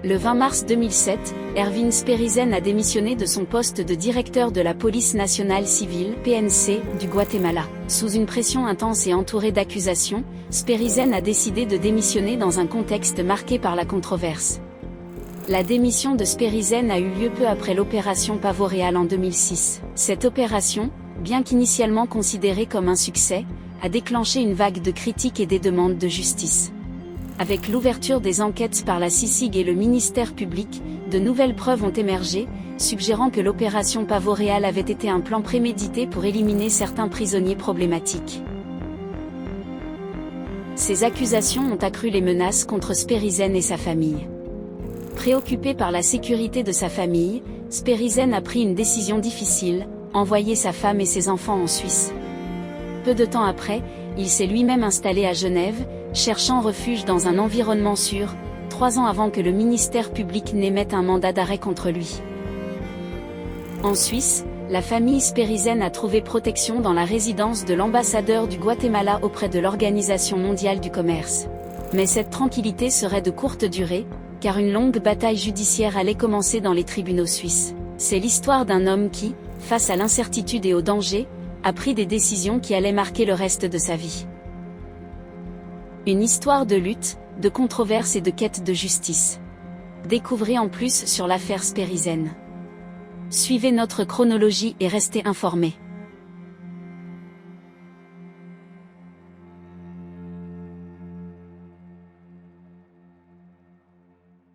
Le 20 mars 2007, Ervin Sperizen a démissionné de son poste de directeur de la police nationale civile (PNC) du Guatemala. Sous une pression intense et entouré d'accusations, Sperizen a décidé de démissionner dans un contexte marqué par la controverse. La démission de Sperizen a eu lieu peu après l'opération Pavo Real en 2006. Cette opération, bien qu'initialement considérée comme un succès, a déclenché une vague de critiques et des demandes de justice. Avec l'ouverture des enquêtes par la CICIG et le ministère public, de nouvelles preuves ont émergé, suggérant que l'opération Pavo Real avait été un plan prémédité pour éliminer certains prisonniers problématiques. Ces accusations ont accru les menaces contre Sperizen et sa famille. Préoccupé par la sécurité de sa famille, Sperizen a pris une décision difficile, envoyer sa femme et ses enfants en Suisse. Peu de temps après, il s'est lui-même installé à Genève, cherchant refuge dans un environnement sûr, 3 ans avant que le ministère public n'émette un mandat d'arrêt contre lui. En Suisse, la famille Sperizen a trouvé protection dans la résidence de l'ambassadeur du Guatemala auprès de l'Organisation mondiale du commerce. Mais cette tranquillité serait de courte durée, car une longue bataille judiciaire allait commencer dans les tribunaux suisses. C'est l'histoire d'un homme qui, face à l'incertitude et au danger, a pris des décisions qui allaient marquer le reste de sa vie. Une histoire de lutte, de controverse et de quête de justice. Découvrez en plus sur l'affaire Sperizen. Suivez notre chronologie et restez informés.